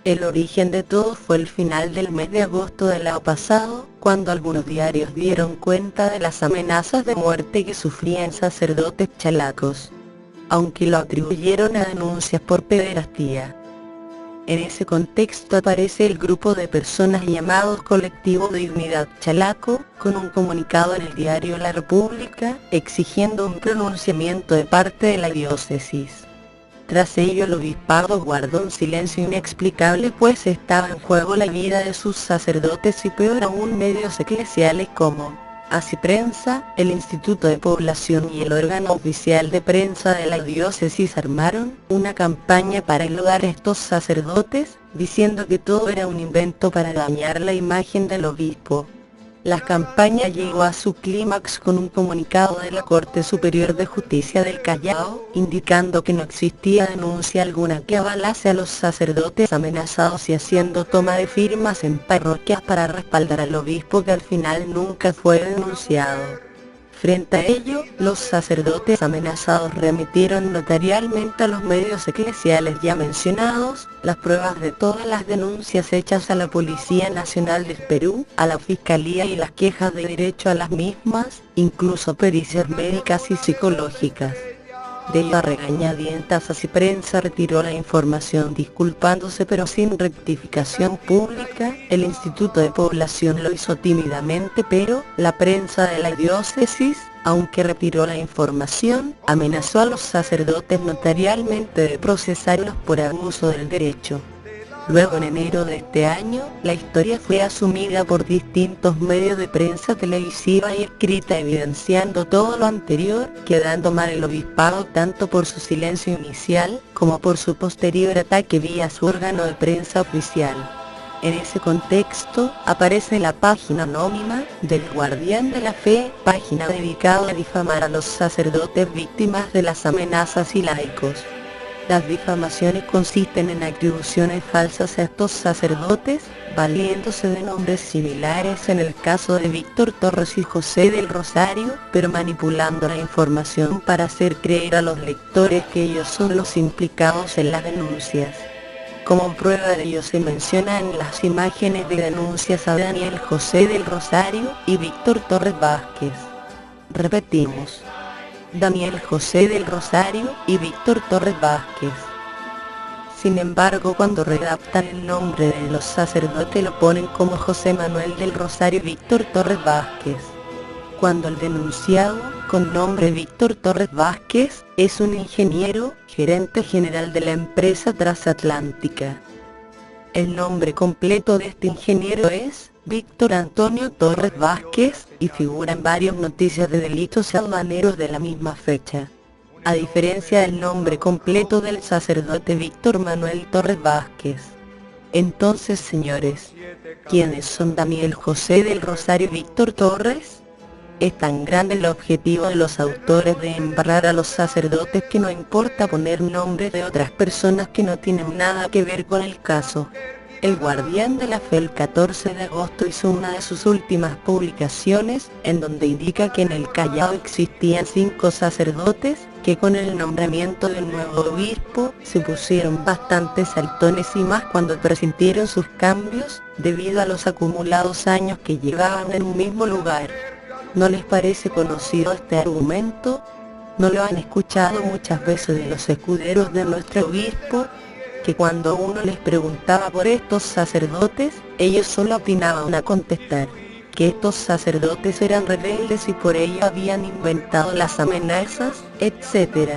El origen de todo fue el final del mes de agosto del año pasado, cuando algunos diarios dieron cuenta de las amenazas de muerte que sufrían sacerdotes chalacos, aunque lo atribuyeron a denuncias por pederastía. En ese contexto aparece el grupo de personas llamados Colectivo Dignidad Chalaco, con un comunicado en el diario La República, exigiendo un pronunciamiento de parte de la diócesis. Tras ello el obispado guardó un silencio inexplicable, pues estaba en juego la vida de sus sacerdotes y peor aún medios eclesiales como Así Prensa, el Instituto de Población y el órgano oficial de prensa de la diócesis armaron una campaña para enlodar a estos sacerdotes, diciendo que todo era un invento para dañar la imagen del obispo. La campaña llegó a su clímax con un comunicado de la Corte Superior de Justicia del Callao, indicando que no existía denuncia alguna que avalase a los sacerdotes amenazados y haciendo toma de firmas en parroquias para respaldar al obispo, que al final nunca fue denunciado. Frente a ello, los sacerdotes amenazados remitieron notarialmente a los medios eclesiales ya mencionados las pruebas de todas las denuncias hechas a la Policía Nacional del Perú, a la Fiscalía y las quejas de derecho a las mismas, incluso pericias médicas y psicológicas. De ello a regañadientas Así Prensa retiró la información disculpándose pero sin rectificación pública. El Instituto de Población lo hizo tímidamente, pero la prensa de la diócesis, aunque retiró la información, amenazó a los sacerdotes notarialmente de procesarlos por abuso del derecho. Luego, en enero de este año, la historia fue asumida por distintos medios de prensa televisiva y escrita, evidenciando todo lo anterior, quedando mal el obispado tanto por su silencio inicial, como por su posterior ataque vía su órgano de prensa oficial. En ese contexto, aparece la página anónima del Guardián de la Fe, página dedicada a difamar a los sacerdotes víctimas de las amenazas y laicos. Las difamaciones consisten en atribuciones falsas a estos sacerdotes, valiéndose de nombres similares en el caso de Víctor Torres y José del Rosario, pero manipulando la información para hacer creer a los lectores que ellos son los implicados en las denuncias. Como prueba de ello se menciona en las imágenes de denuncias a Daniel José del Rosario y Víctor Torres Vázquez. Repetimos: Daniel José del Rosario y Víctor Torres Vázquez. Sin embargo, cuando redactan el nombre de los sacerdotes lo ponen como José Manuel del Rosario y Víctor Torres Vázquez, cuando el denunciado, con nombre Víctor Torres Vázquez, es un ingeniero, gerente general de la empresa transatlántica. El nombre completo de este ingeniero es Víctor Antonio Torres Vázquez, y figura en varias noticias de delitos aduaneros de la misma fecha. A diferencia del nombre completo del sacerdote Víctor Manuel Torres Vázquez. Entonces, señores, ¿quiénes son Daniel José del Rosario y Víctor Torres? Es tan grande el objetivo de los autores de embarrar a los sacerdotes que no importa poner nombres de otras personas que no tienen nada que ver con el caso. El Guardián de la Fe el 14 de agosto hizo una de sus últimas publicaciones, en donde indica que en el Callao existían 5 sacerdotes, que con el nombramiento del nuevo obispo, se pusieron bastante saltones y más cuando presintieron sus cambios, debido a los acumulados años que llevaban en un mismo lugar. ¿No les parece conocido este argumento? ¿No lo han escuchado muchas veces de los escuderos de nuestro obispo? Que cuando uno les preguntaba por estos sacerdotes, ellos solo atinaban a contestar que estos sacerdotes eran rebeldes y por ello habían inventado las amenazas, etc.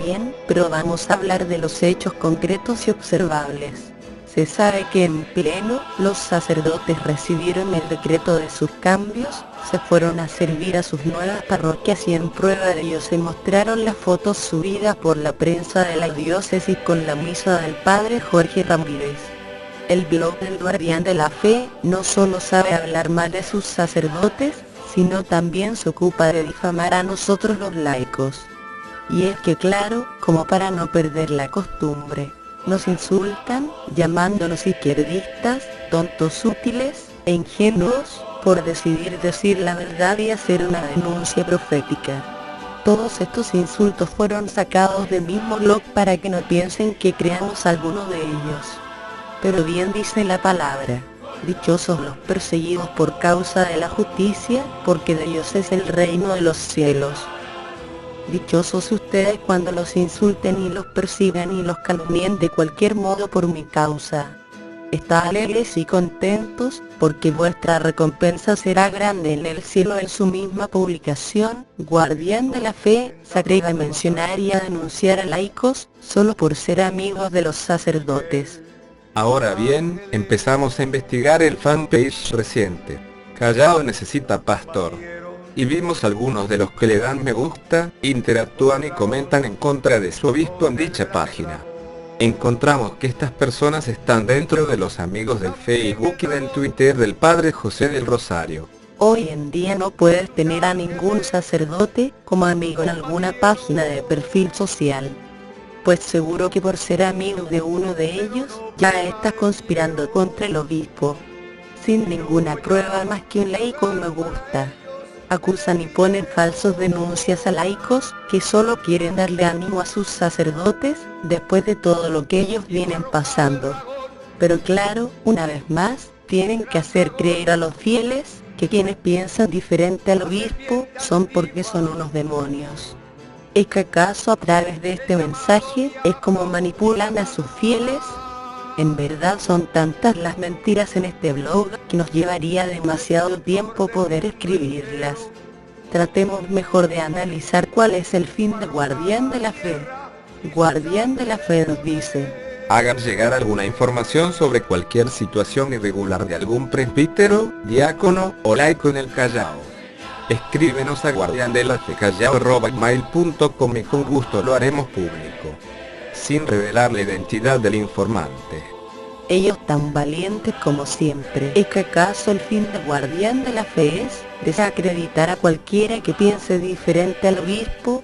Bien, pero vamos a hablar de los hechos concretos y observables. Se sabe que en pleno, los sacerdotes recibieron el decreto de sus cambios, se fueron a servir a sus nuevas parroquias y en prueba de ello se mostraron las fotos subidas por la prensa de la diócesis con la misa del padre Jorge Ramírez. El blog del Guardián de la Fe no solo sabe hablar mal de sus sacerdotes, sino también se ocupa de difamar a nosotros los laicos. Y es que claro, como para no perder la costumbre, nos insultan, llamándonos izquierdistas, tontos útiles e ingenuos, por decidir decir la verdad y hacer una denuncia profética. Todos estos insultos fueron sacados del mismo blog para que no piensen que creamos alguno de ellos. Pero bien dice la palabra: dichosos los perseguidos por causa de la justicia, porque de ellos es el reino de los cielos. Dichosos ustedes cuando los insulten y los persigan y los calumnien de cualquier modo por mi causa. Estad alegres y contentos, porque vuestra recompensa será grande en el cielo. En su misma publicación, Guardián de la Fe se atreve a mencionar y a denunciar a laicos, solo por ser amigos de los sacerdotes. Ahora bien, empezamos a investigar el fanpage reciente, Callao necesita pastor. Y vimos algunos de los que le dan me gusta, interactúan y comentan en contra de su obispo en dicha página. Encontramos que estas personas están dentro de los amigos del Facebook y del Twitter del Padre José del Rosario. Hoy en día no puedes tener a ningún sacerdote como amigo en alguna página de perfil social, pues seguro que por ser amigo de uno de ellos, ya estás conspirando contra el obispo, sin ninguna prueba más que un laico me gusta. Acusan y ponen falsas denuncias a laicos que solo quieren darle ánimo a sus sacerdotes después de todo lo que ellos vienen pasando. Pero claro, una vez más, tienen que hacer creer a los fieles que quienes piensan diferente al obispo son porque son unos demonios. ¿Es que acaso a través de este mensaje es como manipulan a sus fieles? En verdad son tantas las mentiras en este blog que nos llevaría demasiado tiempo poder escribirlas. Tratemos mejor de analizar cuál es el fin de Guardián de la Fe. Guardián de la Fe nos dice: hagan llegar alguna información sobre cualquier situación irregular de algún presbítero, diácono o laico en el Callao. Escríbenos a guardiandelafecallao@gmail.com y con gusto lo haremos público, sin revelar la identidad del informante. Ellos tan valientes como siempre. ¿Es que acaso el fin de Guardián de la Fe es desacreditar a cualquiera que piense diferente al obispo?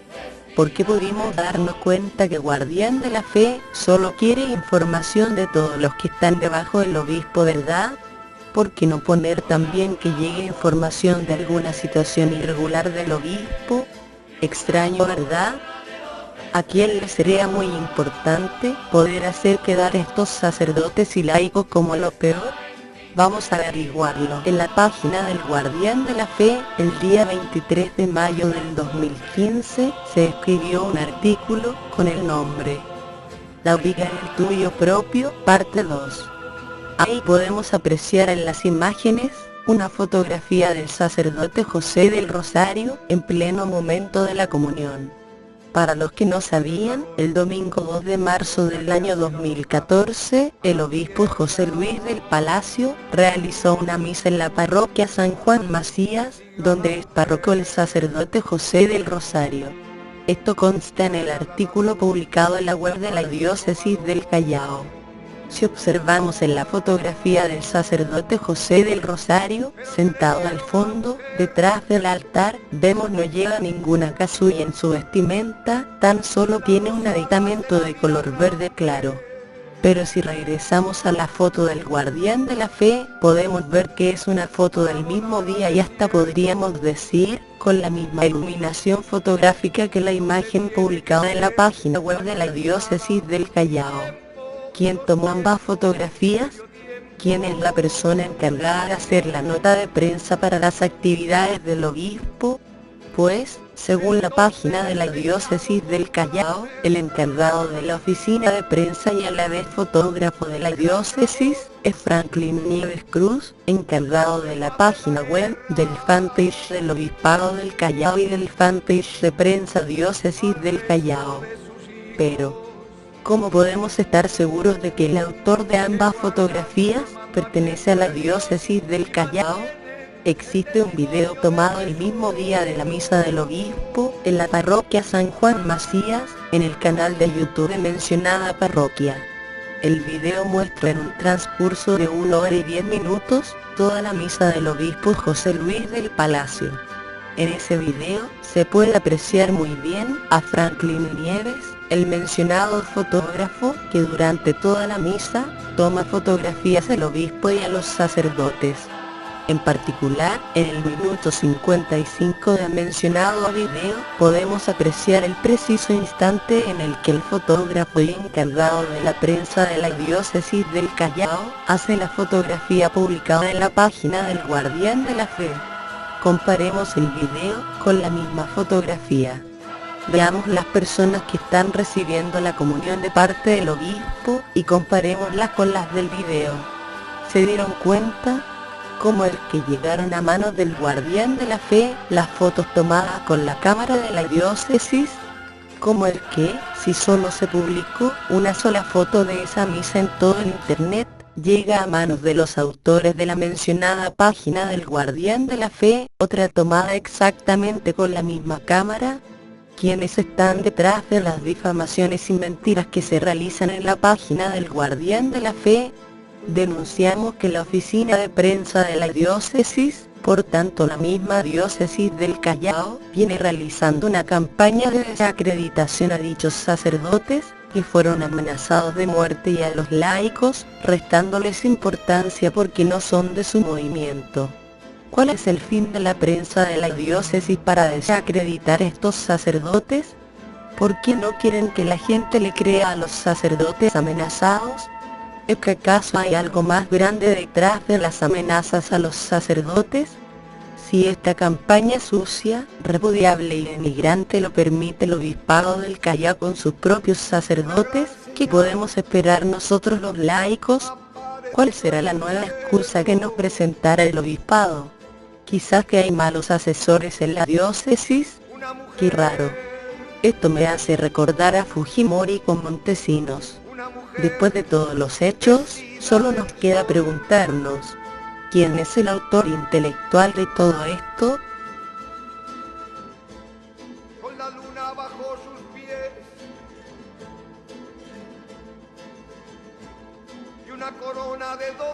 Porque pudimos darnos cuenta que Guardián de la Fe solo quiere información de todos los que están debajo del obispo, ¿verdad? ¿Por qué no poner también que llegue información de alguna situación irregular del obispo? Extraño, ¿verdad? ¿A quién le sería muy importante poder hacer quedar estos sacerdotes y laicos como lo peor? Vamos a averiguarlo. En la página del Guardián de la Fe, el día 23 de mayo del 2015, se escribió un artículo con el nombre La ubica en el tuyo propio, parte 2. Ahí podemos apreciar en las imágenes una fotografía del sacerdote José del Rosario en pleno momento de la comunión. Para los que no sabían, el domingo 2 de marzo del año 2014, el obispo José Luis del Palacio realizó una misa en la parroquia San Juan Macías, donde es párroco el sacerdote José del Rosario. Esto consta en el artículo publicado en la web de la diócesis del Callao. Si observamos en la fotografía del sacerdote José del Rosario, sentado al fondo, detrás del altar, vemos no lleva ninguna casulla en su vestimenta, tan solo tiene un aditamento de color verde claro. Pero si regresamos a la foto del Guardián de la Fe, podemos ver que es una foto del mismo día y hasta podríamos decir, con la misma iluminación fotográfica que la imagen publicada en la página web de la diócesis del Callao. ¿Quién tomó ambas fotografías? ¿Quién es la persona encargada de hacer la nota de prensa para las actividades del obispo? Pues, según la página de la diócesis del Callao, el encargado de la oficina de prensa y a la vez fotógrafo de la diócesis es Franklin Nieves Cruz, encargado de la página web, del fanpage del Obispado del Callao y del fanpage de prensa diócesis del Callao. Pero, ¿cómo podemos estar seguros de que el autor de ambas fotografías pertenece a la diócesis del Callao? Existe un video tomado el mismo día de la misa del obispo, en la parroquia San Juan Macías, en el canal de YouTube de mencionada parroquia. El video muestra en un transcurso de 1 hora y 10 minutos, toda la misa del obispo José Luis del Palacio. En ese video, se puede apreciar muy bien a Franklin Nieves, el mencionado fotógrafo que durante toda la misa, toma fotografías al obispo y a los sacerdotes. En particular, en el minuto 55 del mencionado video, podemos apreciar el preciso instante en el que el fotógrafo encargado de la prensa de la diócesis del Callao, hace la fotografía publicada en la página del Guardián de la Fe. Comparemos el video con la misma fotografía. Veamos las personas que están recibiendo la comunión de parte del obispo, y comparémoslas con las del video. ¿Se dieron cuenta? Como el que llegaron a manos del Guardián de la Fe, las fotos tomadas con la cámara de la diócesis, como el que, si solo se publicó una sola foto de esa misa en todo el internet, llega a manos de los autores de la mencionada página del Guardián de la Fe, otra tomada exactamente con la misma cámara. ¿Quiénes están detrás de las difamaciones y mentiras que se realizan en la página del Guardián de la Fe? Denunciamos que la oficina de prensa de la diócesis, por tanto la misma diócesis del Callao, viene realizando una campaña de desacreditación a dichos sacerdotes, que fueron amenazados de muerte, y a los laicos, restándoles importancia porque no son de su movimiento. ¿Cuál es el fin de la prensa de la diócesis para desacreditar a estos sacerdotes? ¿Por qué no quieren que la gente le crea a los sacerdotes amenazados? ¿Es que acaso hay algo más grande detrás de las amenazas a los sacerdotes? Si esta campaña sucia, repudiable y denigrante lo permite el obispado del Callao con sus propios sacerdotes, ¿qué podemos esperar nosotros los laicos? ¿Cuál será la nueva excusa que nos presentará el obispado? Quizás que hay malos asesores en la diócesis. Qué raro. Esto me hace recordar a Fujimori con Montesinos. Después de todos los hechos, solo nos queda preguntarnos, ¿quién es el autor intelectual de todo esto? Con la luna bajo sus pies y una corona de 12